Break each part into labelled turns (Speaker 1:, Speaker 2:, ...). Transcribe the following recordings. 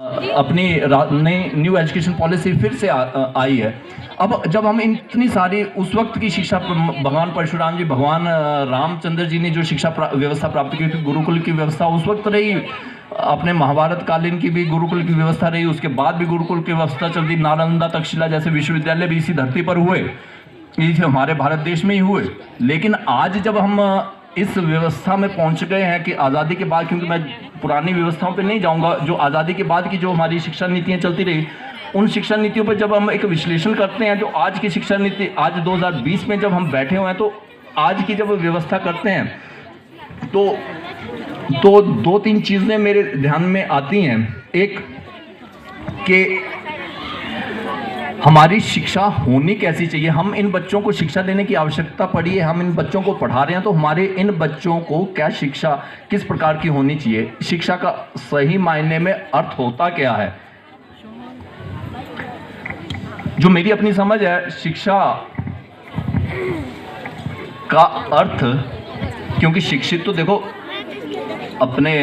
Speaker 1: अपनी नई new education policy फिर से आई है। अब जब हम इतनी सारी उस वक्त की शिक्षा, भगवान परशुराम जी, भगवान रामचंद्र जी ने जो शिक्षा व्यवस्था प्राप्त की थी, गुरुकुल की व्यवस्था उस वक्त रही, अपने महाभारत कालीन की भी गुरुकुल की व्यवस्था रही, उसके बाद भी गुरुकुल की व्यवस्था चलती, नालंदा तक्षशिला जैसे विश्वविद्यालय भी इसी धरती पर हुए, ये हमारे भारत देश में ही हुए। लेकिन आज जब हम इस व्यवस्था में पहुंच गए हैं कि आज़ादी के बाद, क्योंकि मैं पुरानी व्यवस्थाओं पे नहीं जाऊंगा, जो आज़ादी के बाद की जो हमारी शिक्षा नीतियां चलती रही, उन शिक्षा नीतियों पर जब हम एक विश्लेषण करते हैं, जो आज की शिक्षा नीति, आज 2020 में जब हम बैठे हुए हैं, तो आज की जब व्यवस्था करते हैं तो दो तीन चीज़ें मेरे ध्यान में आती हैं। एक कि हमारी शिक्षा होनी कैसी चाहिए। हम इन बच्चों को शिक्षा देने की आवश्यकता पड़ी है, हम इन बच्चों को पढ़ा रहे हैं, तो हमारे इन बच्चों को क्या शिक्षा किस प्रकार की होनी चाहिए, शिक्षा का सही मायने में अर्थ होता क्या है। जो मेरी अपनी समझ है, शिक्षा का अर्थ, क्योंकि शिक्षित तो देखो अपने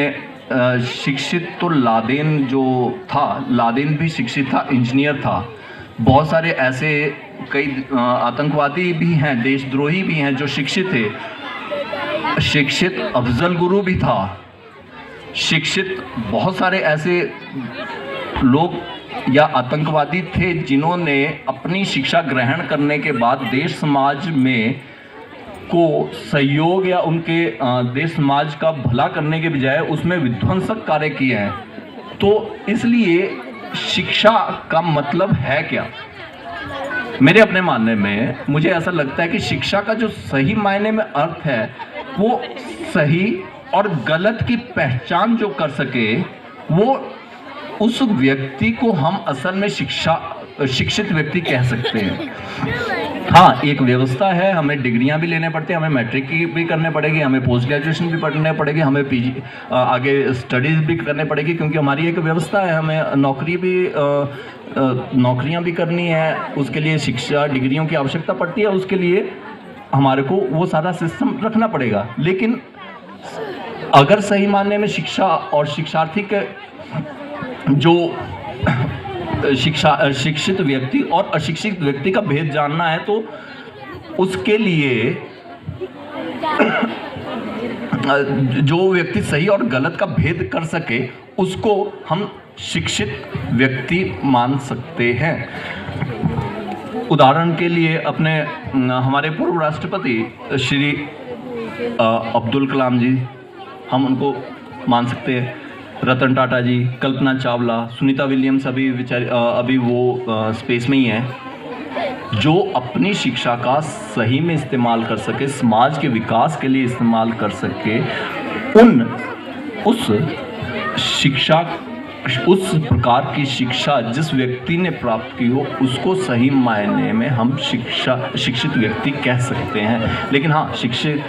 Speaker 1: शिक्षित तो लादेन जो था, लादेन भी शिक्षित था, इंजीनियर था। बहुत सारे ऐसे कई आतंकवादी भी हैं, देशद्रोही भी हैं जो शिक्षित थे। शिक्षित अफजल गुरु भी था। शिक्षित बहुत सारे ऐसे लोग या आतंकवादी थे जिन्होंने अपनी शिक्षा ग्रहण करने के बाद देश समाज में को सहयोग या उनके देश समाज का भला करने के बजाय उसमें विध्वंसक कार्य किए हैं। तो इसलिए शिक्षा का मतलब है क्या? मेरे अपने मानने में मुझे ऐसा लगता है कि शिक्षा का जो सही मायने में अर्थ है, वो सही और गलत की पहचान जो कर सके, वो उस व्यक्ति को हम असल में शिक्षित व्यक्ति कह सकते हैं। हाँ, एक व्यवस्था है, हमें डिग्रियां भी लेने पड़ती हैं, हमें मैट्रिक की भी करने पड़ेगी, हमें पोस्ट ग्रेजुएशन भी पढ़ने पड़ेगी, हमें पीजी आगे स्टडीज़ भी करने पड़ेगी, क्योंकि हमारी एक व्यवस्था है, हमें नौकरियां भी करनी है, उसके लिए शिक्षा डिग्रियों की आवश्यकता पड़ती है, उसके लिए हमारे को वो सारा सिस्टम रखना पड़ेगा। लेकिन अगर सही मायने में शिक्षा और शिक्षार्थी के जो शिक्षित व्यक्ति और अशिक्षित व्यक्ति का भेद जानना है, तो उसके लिए जो व्यक्ति सही और गलत का भेद कर सके, उसको हम शिक्षित व्यक्ति मान सकते हैं। उदाहरण के लिए अपने हमारे पूर्व राष्ट्रपति श्री अब्दुल कलाम जी, हम उनको मान सकते हैं। रतन टाटा जी, कल्पना चावला, सुनीता विलियम्स अभी वो स्पेस में ही हैं, जो अपनी शिक्षा का सही में इस्तेमाल कर सके, समाज के विकास के लिए इस्तेमाल कर सके, उस प्रकार की शिक्षा जिस व्यक्ति ने प्राप्त की हो, उसको सही मायने में हम शिक्षित व्यक्ति कह सकते हैं। लेकिन हाँ, शिक्षित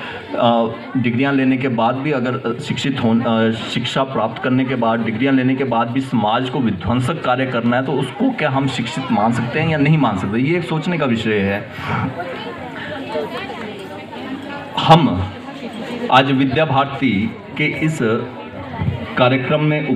Speaker 1: डिग्रियां लेने के बाद भी, अगर शिक्षा प्राप्त करने के बाद, डिग्रियां लेने के बाद भी समाज को विध्वंसक कार्य करना है, तो उसको क्या हम शिक्षित मान सकते हैं या नहीं मान सकते? ये एक सोचने का विषय है। हम आज विद्या भारती के इस कार्यक्रम में